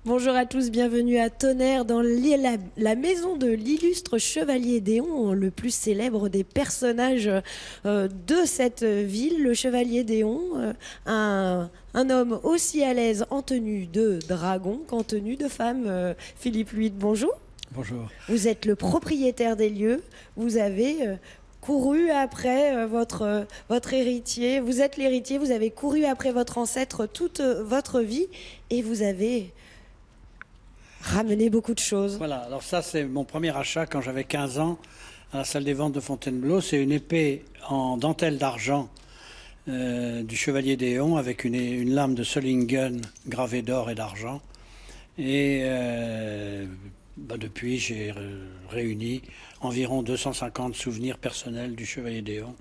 Bonjour à tous, bienvenue à Tonnerre dans la maison de l'illustre chevalier d'Éon, le plus célèbre des personnages de cette ville, le chevalier d'Éon, un homme aussi à l'aise en tenue de dragon qu'en tenue de femme. Philippe Luit, bonjour. Bonjour. Vous êtes le propriétaire des lieux, vous avez couru après votre héritier, vous êtes l'héritier, vous avez couru après votre ancêtre toute votre vie et vous avez ramené beaucoup de choses. Voilà, alors ça c'est mon premier achat quand j'avais 15 ans à la salle des ventes de Fontainebleau. C'est une épée en dentelle d'argent du chevalier d'Éon avec une lame de Solingen gravée d'or et d'argent. Et depuis j'ai réuni environ 250 souvenirs personnels du chevalier d'Éon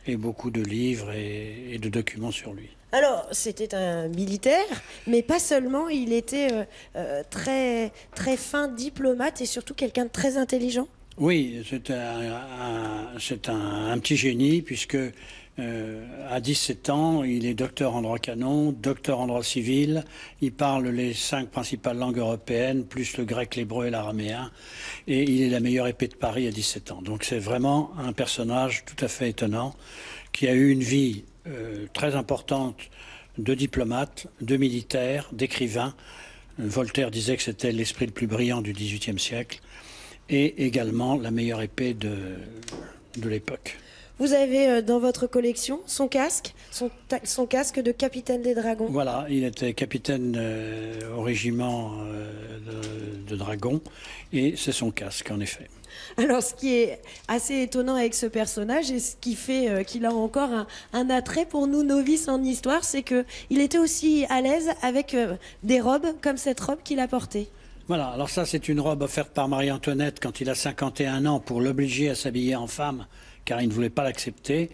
et beaucoup de livres et de documents sur lui. Alors, c'était un militaire, mais pas seulement, il était très, très fin diplomate et surtout quelqu'un de très intelligent. Oui, c'est un petit génie puisque à 17 ans, il est docteur en droit canon, docteur en droit civil. Il parle les 5 principales langues européennes, plus le grec, l'hébreu et l'araméen. Et il est la meilleure épée de Paris à 17 ans. Donc c'est vraiment un personnage tout à fait étonnant qui a eu une vie très importante de diplomate, de militaire, d'écrivain. Voltaire disait que c'était l'esprit le plus brillant du XVIIIe siècle et également la meilleure épée de l'époque. Vous avez dans votre collection son casque, son casque de capitaine des dragons. Voilà, il était capitaine au régiment de dragons et c'est son casque en effet. Alors, ce qui est assez étonnant avec ce personnage et ce qui fait qu'il a encore un attrait pour nous novices en histoire, c'est qu'il était aussi à l'aise avec des robes comme cette robe qu'il a portée. Voilà, alors ça c'est une robe offerte par Marie-Antoinette quand il a 51 ans pour l'obliger à s'habiller en femme, car il ne voulait pas l'accepter.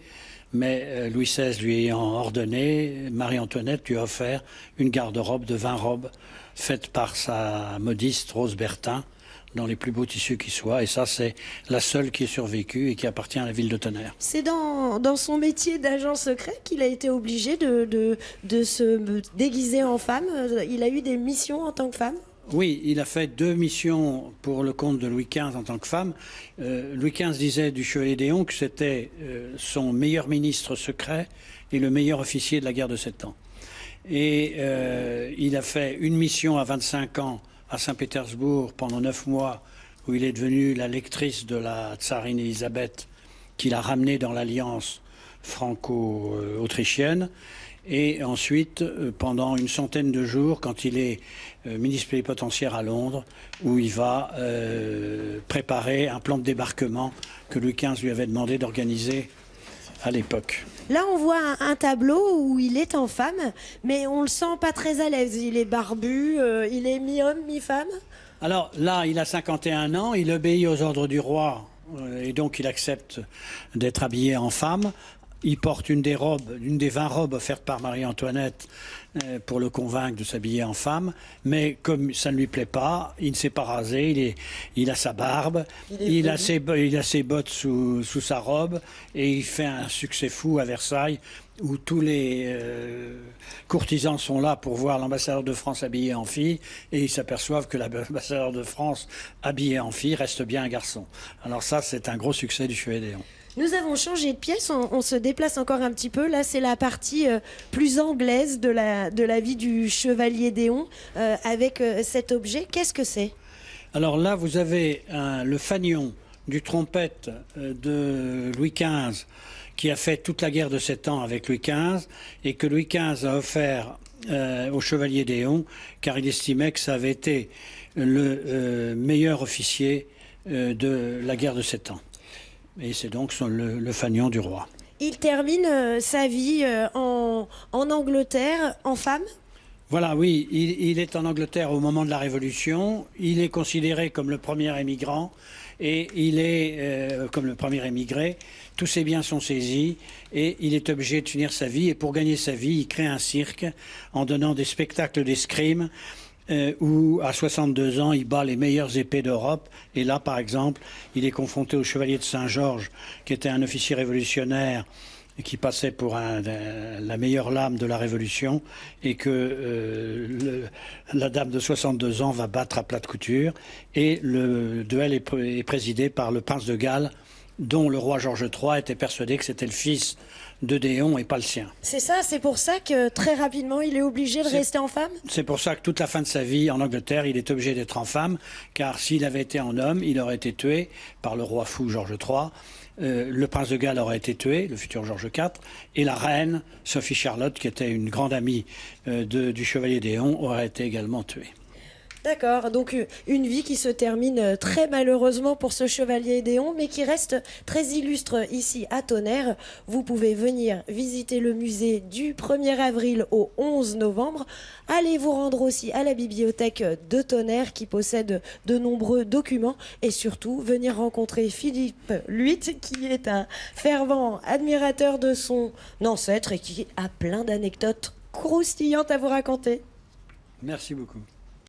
Mais Louis XVI lui ayant ordonné, Marie-Antoinette lui a offert une garde-robe de 20 robes faite par sa modiste Rose Bertin, dans les plus beaux tissus qui soient. Et ça, c'est la seule qui est survécue et qui appartient à la ville de Tonnerre. C'est dans son métier d'agent secret qu'il a été obligé de se déguiser en femme. Il a eu des missions en tant que femme. Oui, il a fait 2 missions pour le compte de Louis XV en tant que femme. Louis XV disait du chevalier d'Éon que c'était son meilleur ministre secret et le meilleur officier de la guerre de 7 ans. Et il a fait une mission à 25 ans à Saint-Pétersbourg pendant 9 mois, où il est devenu la lectrice de la tsarine Élisabeth, qu'il a ramenée dans l'alliance franco-autrichienne. Et ensuite, pendant une centaine de jours, quand il est ministre plénipotentiaire à Londres, où il va préparer un plan de débarquement que Louis XV lui avait demandé d'organiser à l'époque. Là, on voit un tableau où il est en femme, mais on le sent pas très à l'aise. Il est barbu, il est mi-homme, mi-femme. Alors là, il a 51 ans, il obéit aux ordres du roi et donc il accepte d'être habillé en femme. Il porte une des 20 robes offertes par Marie-Antoinette pour le convaincre de s'habiller en femme. Mais comme ça ne lui plaît pas, il ne s'est pas rasé, il a sa barbe, il a ses bottes sous sa robe et il fait un succès fou à Versailles où tous les courtisans sont là pour voir l'ambassadeur de France habillé en fille et ils s'aperçoivent que l'ambassadeur de France habillé en fille reste bien un garçon. Alors ça, c'est un gros succès du chevalier d'Éon. Nous avons changé de pièce, on se déplace encore un petit peu. Là, c'est la partie plus anglaise de la vie du chevalier d'Éon avec cet objet. Qu'est-ce que c'est? Alors là, vous avez le fanion du trompette de Louis XV qui a fait toute la guerre de 7 ans avec Louis XV et que Louis XV a offert au chevalier d'Éon car il estimait que ça avait été le meilleur officier de la guerre de 7 ans. Et c'est donc le fanion du roi. Il termine sa vie en Angleterre en femme? Voilà, oui, il est en Angleterre au moment de la Révolution. Il est considéré comme le premier émigrant et il est comme le premier émigré. Tous ses biens sont saisis et il est obligé de finir sa vie. Et pour gagner sa vie, il crée un cirque en donnant des spectacles d'escrime. Où à 62 ans, il bat les meilleures épées d'Europe. Et là, par exemple, il est confronté au chevalier de Saint-Georges, qui était un officier révolutionnaire qui passait pour la meilleure lame de la Révolution, et que la dame de 62 ans va battre à plate couture. Et le duel est présidé par le prince de Galles, dont le roi Georges III était persuadé que c'était le fils d'Odéon et pas le sien. C'est ça, c'est pour ça que très rapidement il est obligé de rester en femme? C'est pour ça que toute la fin de sa vie en Angleterre, il est obligé d'être en femme, car s'il avait été en homme, il aurait été tué par le roi fou Georges III. Le prince de Galles aurait été tué, le futur Georges IV, et la reine Sophie Charlotte, qui était une grande amie du chevalier d'Éon, aurait été également tuée. D'accord, donc une vie qui se termine très malheureusement pour ce chevalier d'Éon, mais qui reste très illustre ici à Tonnerre. Vous pouvez venir visiter le musée du 1er avril au 11 novembre. Allez vous rendre aussi à la bibliothèque de Tonnerre qui possède de nombreux documents, et surtout venir rencontrer Philippe Lhuit, qui est un fervent admirateur de son ancêtre et qui a plein d'anecdotes croustillantes à vous raconter. Merci beaucoup.